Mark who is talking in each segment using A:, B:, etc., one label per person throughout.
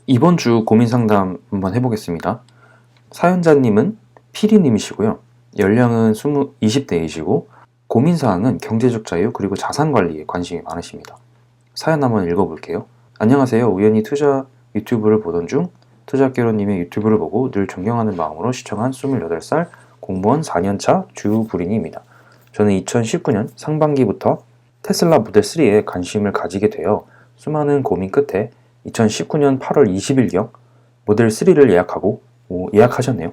A: 이번 주 고민 상담 한번 해보겠습니다. 사연자님은 피리님이시고요. 연령은 20대이시고 고민사항은 경제적 자유 그리고 자산관리에 관심이 많으십니다. 사연 한번 읽어볼게요. 안녕하세요. 우연히 투자 유튜브를 보던 중 투자개로님의 유튜브를 보고 늘 존경하는 마음으로 시청한 28살 공무원 4년차 주부린입니다. 저는 2019년 상반기부터 테슬라 모델 3에 관심을 가지게 되어 수많은 고민 끝에 2019년 8월 20일경 모델 3를 예약하셨네요.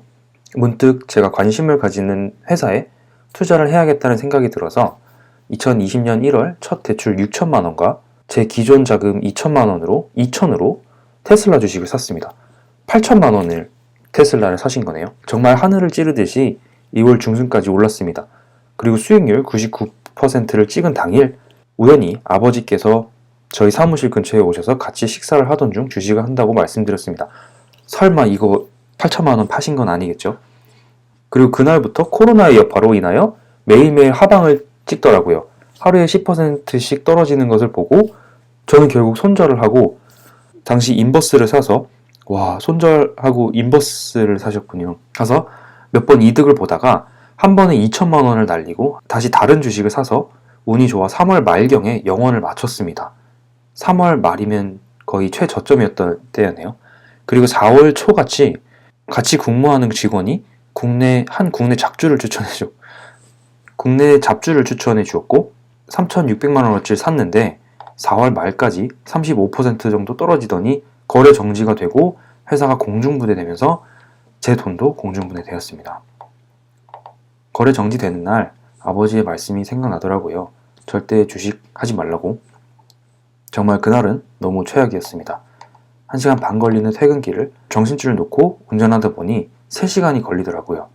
A: 문득 제가 관심을 가지는 회사에 투자를 해야겠다는 생각이 들어서 2020년 1월 첫 대출 6천만 원과 제 기존 자금 2천만 원으로 테슬라 주식을 샀습니다. 8천만 원을 테슬라를 사신 거네요. 정말 하늘을 찌르듯이 2월 중순까지 올랐습니다. 그리고 수익률 99%를 찍은 당일 우연히 아버지께서 저희 사무실 근처에 오셔서 같이 식사를 하던 중 주식을 한다고 말씀드렸습니다. 설마 이거 8천만 원 파신 건 아니겠죠? 그리고 그날부터 코로나의 여파로 인하여 매일매일 하방을 찍더라고요. 하루에 10%씩 떨어지는 것을 보고 저는 결국 손절을 하고 당시 인버스를 사서 손절하고 인버스를 사셨군요. 가서 몇 번 이득을 보다가 한 번에 2천만 원을 날리고 다시 다른 주식을 사서 운이 좋아 3월 말경에 영원을 마쳤습니다. 3월 말이면 거의 최저점이었던 때였네요. 그리고 4월 초같이 같이 근무하는 직원이 국내 잡주를 추천해 주었고 3,600만 원어치를 샀는데 4월 말까지 35% 정도 떨어지더니 거래 정지가 되고 회사가 공중분해되면서 제 돈도 공중분해되었습니다. 거래 정지되는 날 아버지의 말씀이 생각나더라고요. 절대 주식 하지 말라고. 정말 그날은 너무 최악이었습니다. 1시간 반 걸리는 퇴근길을 정신줄을 놓고 운전하다 보니 3시간이 걸리더라고요.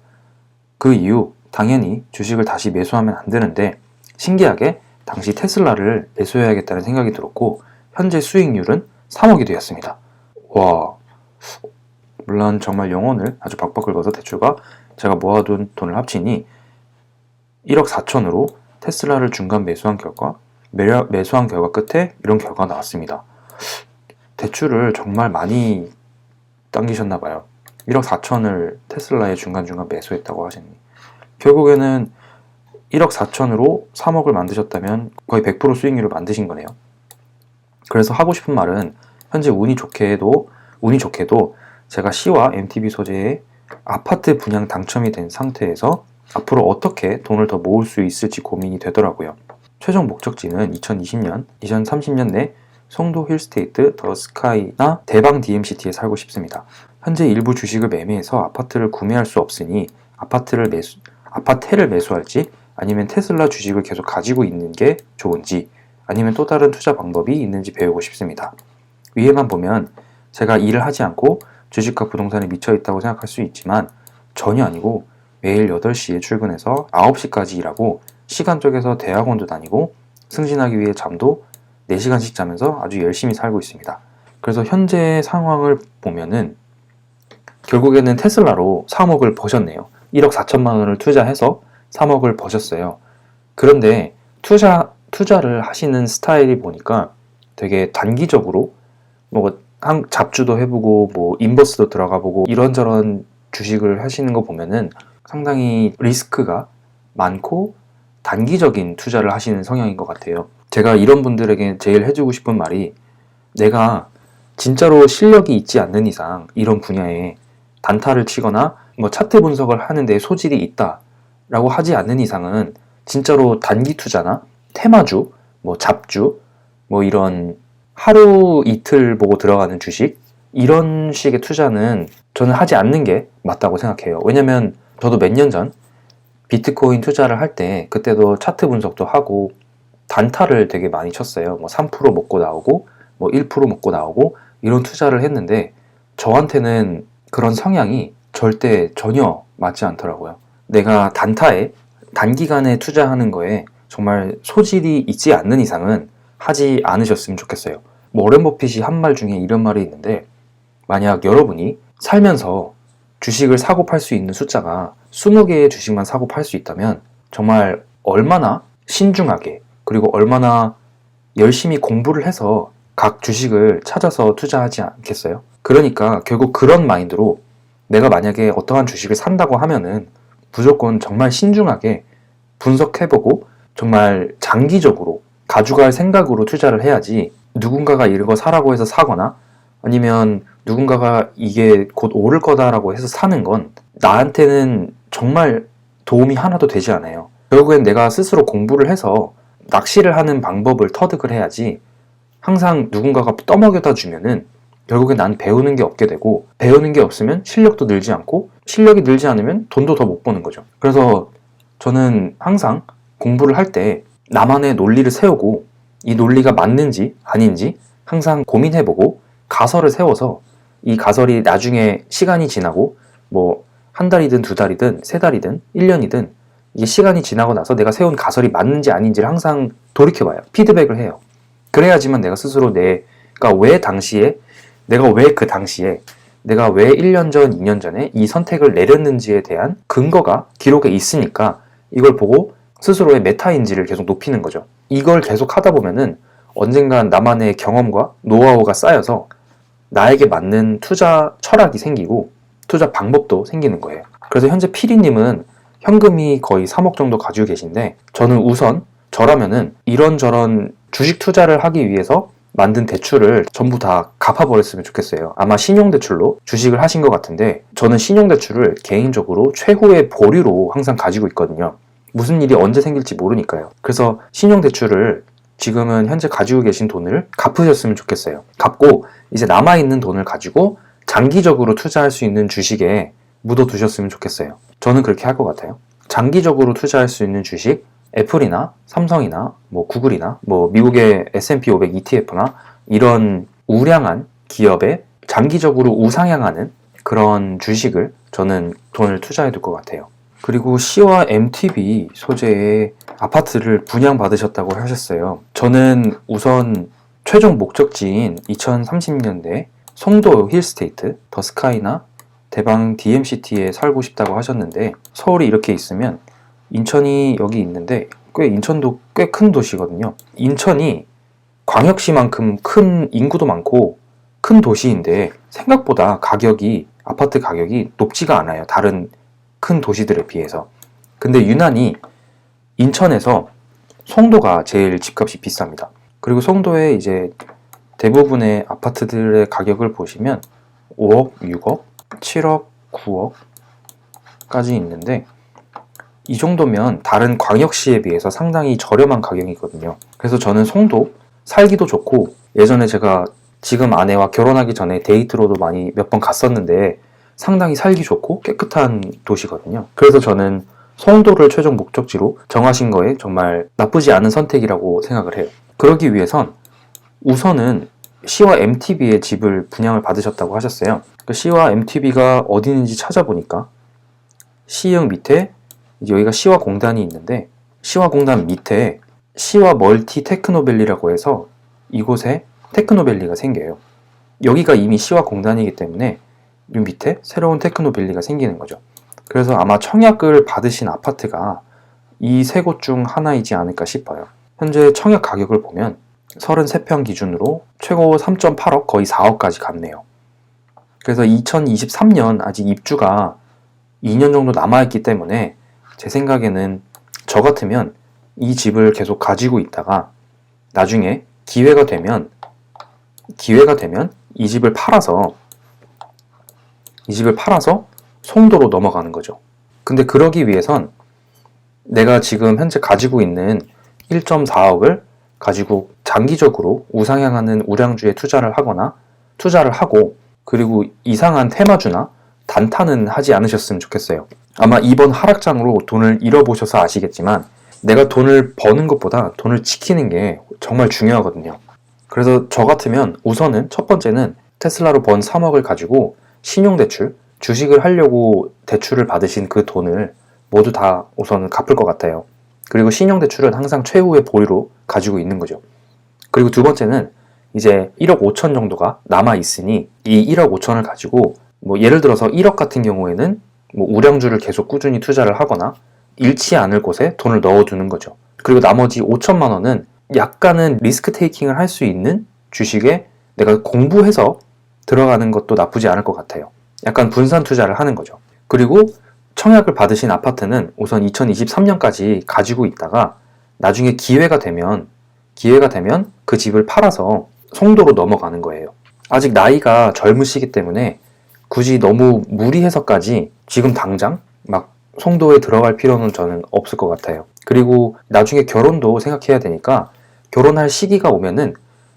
A: 그 이후 당연히 주식을 다시 매수하면 안 되는데 신기하게 당시 테슬라를 매수해야겠다는 생각이 들었고 현재 수익률은 3억이 되었습니다. 물론 정말 영혼을 아주 박박 긁어서 대출과 제가 모아둔 돈을 합치니 1억 4천으로 테슬라를 중간 매수한 결과 끝에 이런 결과가 나왔습니다. 대출을 정말 많이 당기셨나봐요. 1억 4천을 테슬라에 중간중간 매수했다고 하시니 결국에는 1억 4천으로 3억을 만드셨다면 거의 100% 수익률을 만드신 거네요. 그래서 하고 싶은 말은 현재 운이 좋게도 제가 C와 MTB 소재의 아파트 분양 당첨이 된 상태에서 앞으로 어떻게 돈을 더 모을 수 있을지 고민이 되더라고요. 최종 목적지는 2030년 내 송도 힐스테이트, 더 스카이나 대방 DMCT에 살고 싶습니다. 현재 일부 주식을 매매해서 아파트를 구매할 수 없으니 아파트를 매수할지 아니면 테슬라 주식을 계속 가지고 있는 게 좋은지 아니면 또 다른 투자 방법이 있는지 배우고 싶습니다. 위에만 보면 제가 일을 하지 않고 주식과 부동산에 미쳐 있다고 생각할 수 있지만 전혀 아니고 매일 8시에 출근해서 9시까지 일하고 시간 쪼개서 대학원도 다니고 승진하기 위해 잠도 4시간씩 자면서 아주 열심히 살고 있습니다. 그래서 현재 상황을 보면은 결국에는 테슬라로 3억을 버셨네요. 1억 4천만 원을 투자해서 3억을 버셨어요. 그런데 투자를 하시는 스타일이 보니까 되게 단기적으로 잡주도 해보고 인버스도 들어가 보고 이런저런 주식을 하시는 거 보면은 상당히 리스크가 많고 단기적인 투자를 하시는 성향인 것 같아요. 제가 이런 분들에게 제일 해주고 싶은 말이 내가 진짜로 실력이 있지 않는 이상 이런 분야에 단타를 치거나 차트 분석을 하는 데 소질이 있다라고 하지 않는 이상은 진짜로 단기 투자나 테마주, 잡주, 이런 하루 이틀 보고 들어가는 주식 이런 식의 투자는 저는 하지 않는 게 맞다고 생각해요. 왜냐면 저도 몇 년 전 비트코인 투자를 할 때 그때도 차트 분석도 하고 단타를 되게 많이 쳤어요. 3% 먹고 나오고 1% 먹고 나오고 이런 투자를 했는데 저한테는 그런 성향이 전혀 맞지 않더라고요. 내가 단기간에 투자하는 거에 정말 소질이 있지 않는 이상은 하지 않으셨으면 좋겠어요. 워렌 버핏이 한 말 중에 이런 말이 있는데 만약 여러분이 살면서 주식을 사고 팔 수 있는 숫자가 20개의 주식만 사고 팔 수 있다면 정말 얼마나 신중하게 그리고 얼마나 열심히 공부를 해서 각 주식을 찾아서 투자하지 않겠어요? 그러니까 결국 그런 마인드로 내가 만약에 어떠한 주식을 산다고 하면은 무조건 정말 신중하게 분석해보고 정말 장기적으로 가져갈 생각으로 투자를 해야지, 누군가가 이거 사라고 해서 사거나 아니면 누군가가 이게 곧 오를 거다라고 해서 사는 건 나한테는 정말 도움이 하나도 되지 않아요. 결국엔 내가 스스로 공부를 해서 낚시를 하는 방법을 터득을 해야지, 항상 누군가가 떠먹여다 주면은 결국엔 난 배우는 게 없게 되고, 배우는 게 없으면 실력도 늘지 않고, 실력이 늘지 않으면 돈도 더 못 버는 거죠. 그래서 저는 항상 공부를 할 때 나만의 논리를 세우고 이 논리가 맞는지 아닌지 항상 고민해보고 가설을 세워서 이 가설이 나중에 시간이 지나고 뭐 한 달이든 두 달이든 세 달이든 1년이든 이게 시간이 지나고 나서 내가 세운 가설이 맞는지 아닌지를 항상 돌이켜봐요. 피드백을 해요. 그래야지만 내가 스스로 내가 왜 그 당시에 내가 왜 1년 전, 2년 전에 이 선택을 내렸는지에 대한 근거가 기록에 있으니까 이걸 보고 스스로의 메타인지를 계속 높이는 거죠. 이걸 계속 하다 보면은 언젠간 나만의 경험과 노하우가 쌓여서 나에게 맞는 투자 철학이 생기고 투자 방법도 생기는 거예요. 그래서 현재 피리님은 현금이 거의 3억 정도 가지고 계신데, 저는 우선 저라면은 이런저런 주식 투자를 하기 위해서 만든 대출을 전부 다 갚아버렸으면 좋겠어요. 아마 신용대출로 주식을 하신 것 같은데, 저는 신용대출을 개인적으로 최후의 보류로 항상 가지고 있거든요. 무슨 일이 언제 생길지 모르니까요. 그래서 신용대출을 지금은 현재 가지고 계신 돈을 갚으셨으면 좋겠어요. 갚고 이제 남아있는 돈을 가지고 장기적으로 투자할 수 있는 주식에 묻어두셨으면 좋겠어요. 저는 그렇게 할 것 같아요. 장기적으로 투자할 수 있는 주식, 애플이나 삼성이나 뭐 구글이나 뭐 미국의 S&P 500 ETF나 이런 우량한 기업에 장기적으로 우상향하는 그런 주식을 저는 돈을 투자해 둘 것 같아요. 그리고 C와 MTB 소재의 아파트를 분양받으셨다고 하셨어요. 저는 우선 최종 목적지인 2030년대 송도 힐스테이트, 더스카이나 대방 DMCT에 살고 싶다고 하셨는데, 서울이 이렇게 있으면 인천이 여기 있는데 인천도 꽤 큰 도시거든요. 인천이 광역시만큼 큰 인구도 많고 큰 도시인데 생각보다 아파트 가격이 높지가 않아요. 다른 큰 도시들에 비해서. 근데 유난히 인천에서 송도가 제일 집값이 비쌉니다. 그리고 송도에 이제 대부분의 아파트들의 가격을 보시면 5억, 6억, 7억, 9억까지 있는데, 이 정도면 다른 광역시에 비해서 상당히 저렴한 가격이거든요. 그래서 저는 송도 살기도 좋고, 예전에 제가 지금 아내와 결혼하기 전에 데이트로도 많이 몇 번 갔었는데 상당히 살기 좋고 깨끗한 도시거든요. 그래서 저는 송도를 최종 목적지로 정하신 거에 정말 나쁘지 않은 선택이라고 생각을 해요. 그러기 위해선 우선은 C와 MTB의 집을 분양을 받으셨다고 하셨어요. 그 C와 MTB가 어디 있는지 찾아보니까 C역 밑에 여기가 C와 공단이 있는데, C와 공단 밑에 C와 멀티 테크노밸리라고 해서 이곳에 테크노밸리가 생겨요. 여기가 이미 C와 공단이기 때문에 이 밑에 새로운 테크노밸리가 생기는 거죠. 그래서 아마 청약을 받으신 아파트가 이 세 곳 중 하나이지 않을까 싶어요. 현재 청약 가격을 보면 33평 기준으로 최고 3.8억, 거의 4억까지 갔네요. 그래서 2023년 아직 입주가 2년 정도 남아있기 때문에 제 생각에는 저 같으면 이 집을 계속 가지고 있다가 나중에 기회가 되면 이 집을 팔아서 송도로 넘어가는 거죠. 근데 그러기 위해선 내가 지금 현재 가지고 있는 1.4억을 가지고 장기적으로 우상향하는 우량주에 투자를 하고, 그리고 이상한 테마주나 단타는 하지 않으셨으면 좋겠어요. 아마 이번 하락장으로 돈을 잃어보셔서 아시겠지만 내가 돈을 버는 것보다 돈을 지키는 게 정말 중요하거든요. 그래서 저 같으면 우선은 첫 번째는 테슬라로 번 3억을 가지고 신용대출, 주식을 하려고 대출을 받으신 그 돈을 모두 다 우선은 갚을 것 같아요. 그리고 신용대출은 항상 최후의 보유로 가지고 있는 거죠. 그리고 두 번째는 이제 1억 5천 정도가 남아있으니 이 1억 5천을 가지고 뭐 예를 들어서 1억 같은 경우에는 뭐 우량주를 계속 꾸준히 투자를 하거나 잃지 않을 곳에 돈을 넣어두는 거죠. 그리고 나머지 5천만 원은 약간은 리스크 테이킹을 할 수 있는 주식에 내가 공부해서 들어가는 것도 나쁘지 않을 것 같아요. 약간 분산 투자를 하는 거죠. 그리고 청약을 받으신 아파트는 우선 2023년까지 가지고 있다가 나중에 기회가 되면 그 집을 팔아서 송도로 넘어가는 거예요. 아직 나이가 젊으시기 때문에 굳이 너무 무리해서까지 지금 당장 막 송도에 들어갈 필요는 저는 없을 것 같아요. 그리고 나중에 결혼도 생각해야 되니까 결혼할 시기가 오면은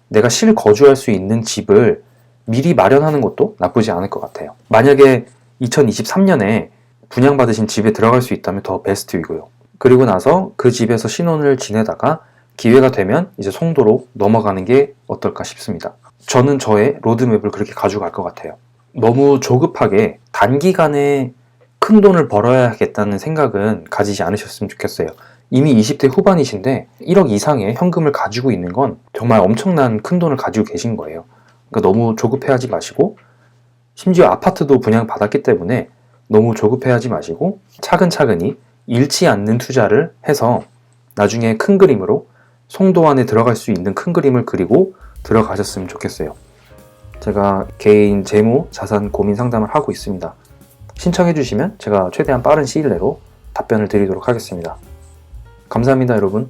A: 내가 실거주할 수 있는 집을 미리 마련하는 것도 나쁘지 않을 것 같아요. 만약에 2023년에 분양받으신 집에 들어갈 수 있다면 더 베스트이고요. 그리고 나서 그 집에서 신혼을 지내다가 기회가 되면 이제 송도로 넘어가는 게 어떨까 싶습니다. 저는 저의 로드맵을 그렇게 가져갈 것 같아요. 너무 조급하게 단기간에 큰 돈을 벌어야겠다는 생각은 가지지 않으셨으면 좋겠어요. 이미 20대 후반이신데 1억 이상의 현금을 가지고 있는 건 정말 엄청난 큰 돈을 가지고 계신 거예요. 그러니까 너무 조급해하지 마시고, 심지어 아파트도 분양받았기 때문에 너무 조급해하지 마시고 차근차근히 잃지 않는 투자를 해서 나중에 큰 그림으로 송도 안에 들어갈 수 있는 큰 그림을 그리고 들어가셨으면 좋겠어요. 제가 개인 재무 자산 고민 상담을 하고 있습니다. 신청해 주시면 제가 최대한 빠른 시일 내로 답변을 드리도록 하겠습니다. 감사합니다, 여러분.